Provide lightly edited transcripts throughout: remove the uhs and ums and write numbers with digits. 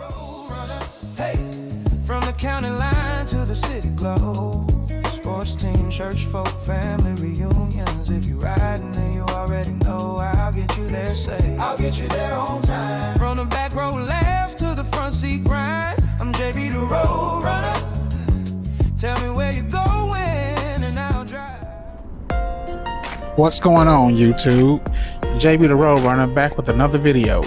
road runner. Hey, from the county line to the city glow. Sports team, church folk, family reunions. If you riding, then you already know I'll get you there safe. I'll get you there on time. From the back row laughs to the front seat grind. I'm JB the road runner. Tell me where you're going and I'll drive. What's going on, YouTube? JB the Road Runner back with another video.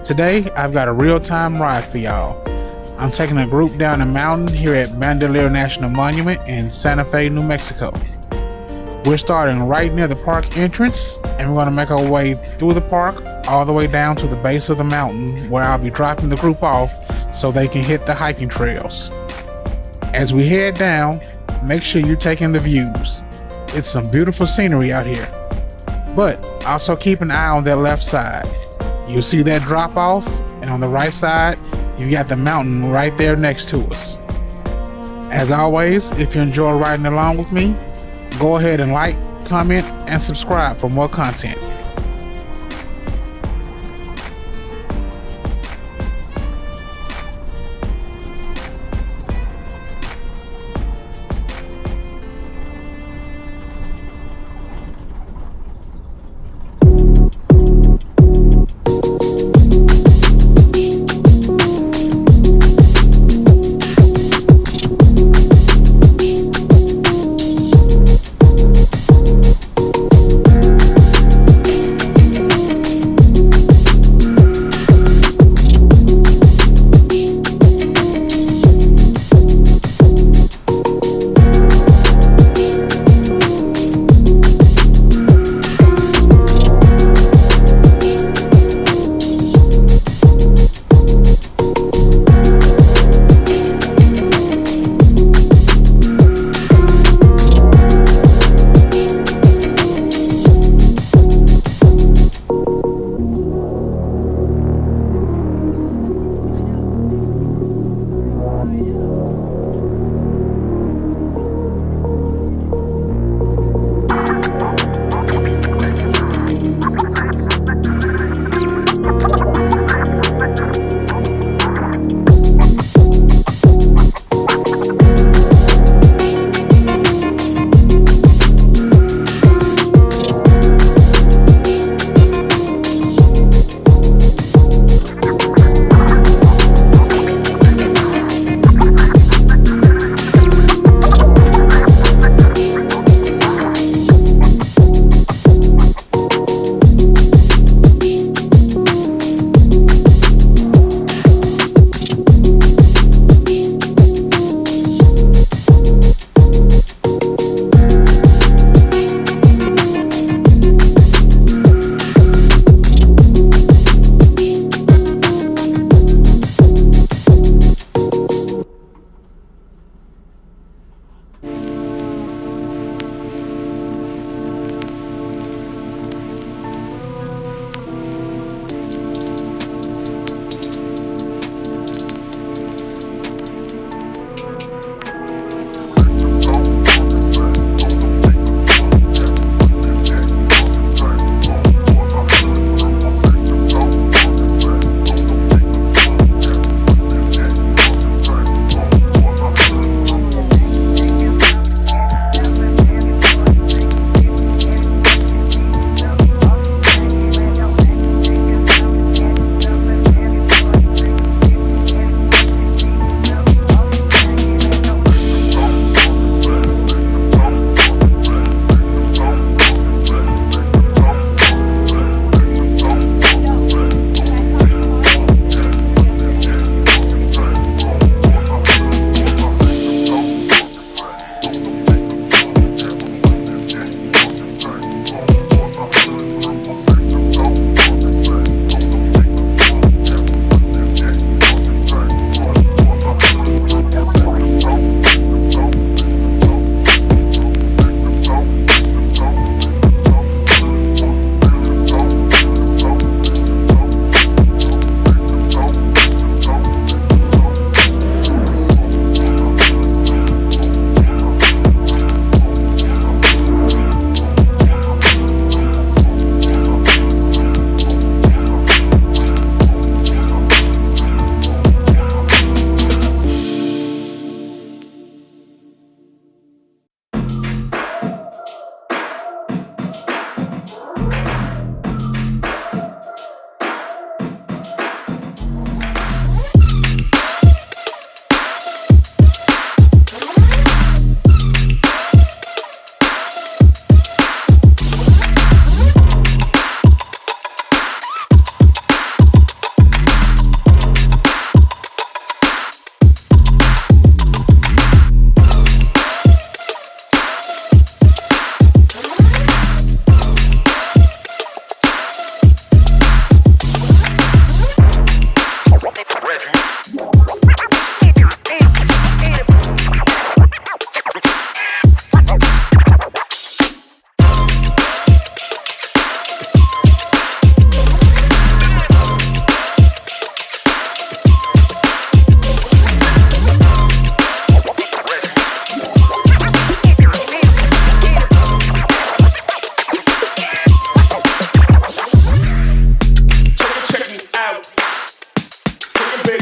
Today I've got a real-time ride for y'all. I'm taking a group down a mountain here at Bandelier National Monument in Santa Fe, New Mexico. We're starting right near the park entrance, and we're going to make our way through the park all the way down to the base of the mountain, where I'll be dropping the group off so they can hit the hiking trails. As we head down, make sure you're taking the views. It's some beautiful scenery out here. But also keep an eye on that left side. You'll see that drop off, and on the right side, you got the mountain right there next to us. As always, if you enjoy riding along with me, go ahead and like, comment, and subscribe for more content.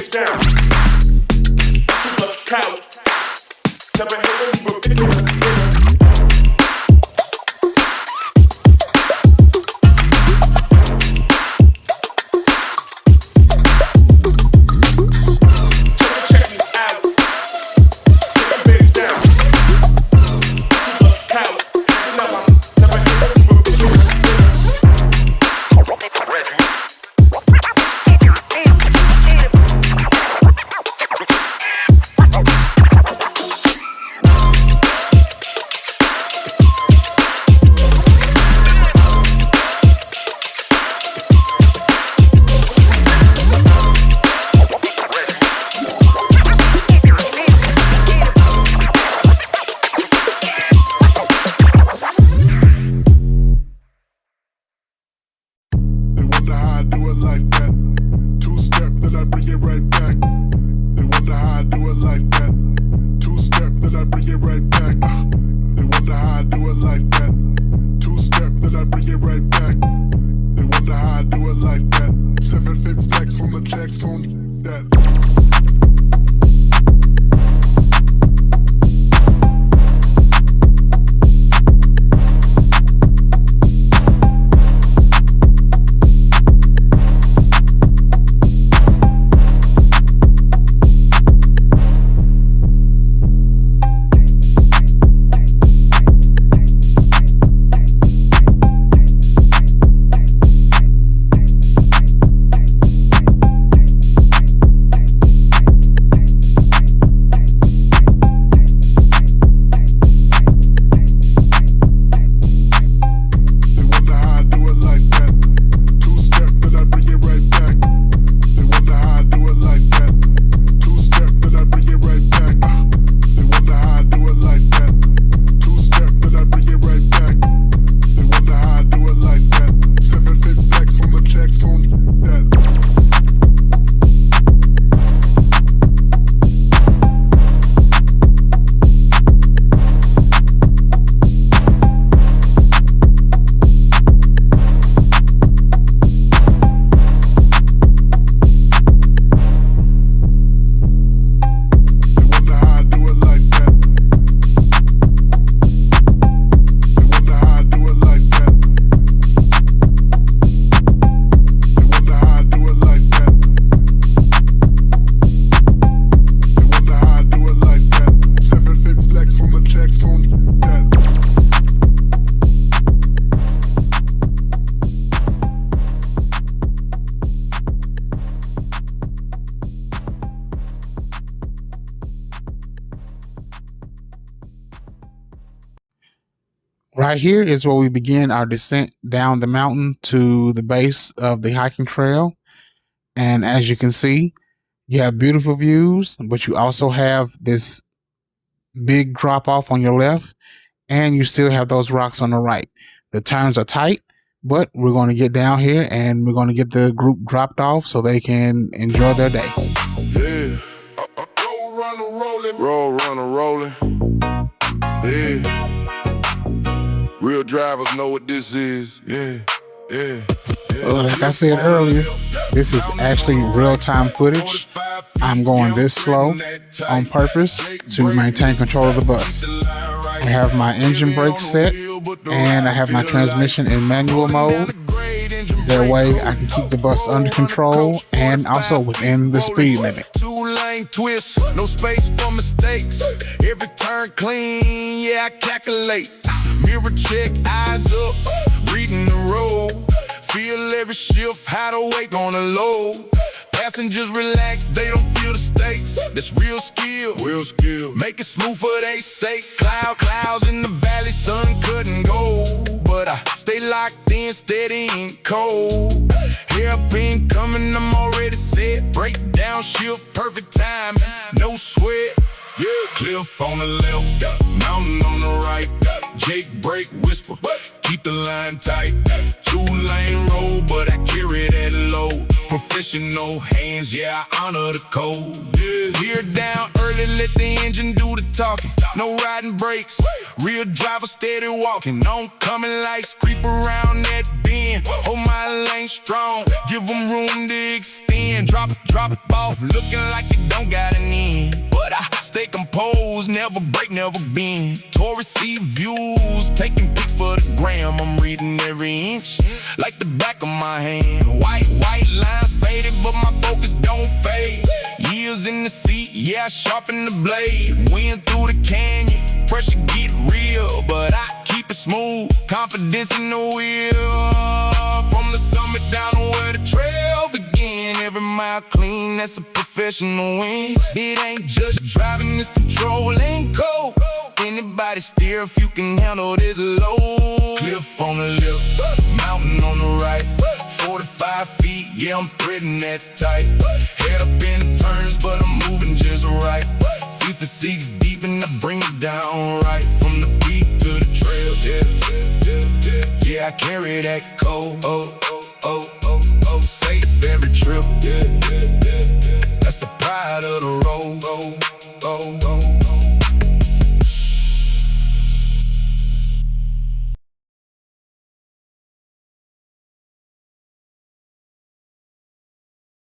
bass down to the couch. Never hit a ridiculous hitter. Check me out. Take a bass down to the couch. Never hit a ridiculous hitter. They wonder how I do it like that. Two-step, then I bring it right back. They wonder how I do it like that. Two-step, then I bring it right back. They wonder how I do it like that. Two-step, then I bring it right back. They wonder how I do it like that. 7-fit flex on the jacks on that. Right here is where we begin our descent down the mountain to the base of the hiking trail. And as you can see, you have beautiful views, but you also have this big drop off on your left, and you still have those rocks on the right. The turns are tight, but we're going to get down here and we're going to get the group dropped off so they can enjoy their day. Yeah. Roll, runner, rolling. Yeah. Real drivers know what this is. Yeah. Like I said earlier, this is actually real-time footage. I'm going this slow on purpose to maintain control of the bus. I have my engine brakes set and I have my transmission in manual mode. That way I can keep the bus under control and also within the speed limit. Two-lane twist, no space for mistakes. Every turn clean, yeah, I calculate. Mirror check, eyes up, reading the road. Feel every shift, how the weight gonna load. Passengers relax, they don't feel the stakes. That's real skill, make it smooth for they sake. Clouds in the valley, sun couldn't go. But I stay locked in, steady and cold. Hairpin coming, I'm already set. Breakdown shift, perfect time, no sweat. Yeah, cliff on the left, mountain on the right. Jake break, whisper, keep the line tight. Two-lane road, but I carry that load. Professional hands, yeah, I honor the code. Yeah. Gear down early, let the engine do the talking. No riding brakes, real driver steady walking. Oncoming lights creep around that bend. Hold my lane strong, give them room to extend. drop off, looking like it don't got an end. But I stay composed, never break, never bend. Tourist sea views, taking pics for the gram. I'm reading every inch, like the back of my hand. White lines faded, but my focus don't fade. Years in the seat, yeah, I sharpen the blade. Wind through the canyon, pressure get real, but I keep it smooth, confidence in the wheel. From the summit down to where the trail begin, every mile clean, that's a professional win. It ain't just driving, it's controlling code. Anybody steer if you can handle this load. Cliff on the left, mountain on the right, 45 feet, yeah, I'm threading that tight. Head up in the turns, but I'm moving just right. 56 deep and I bring it down right. From the peak to the trail, yeah, I carry that code. Safe every trip, that's the pride of the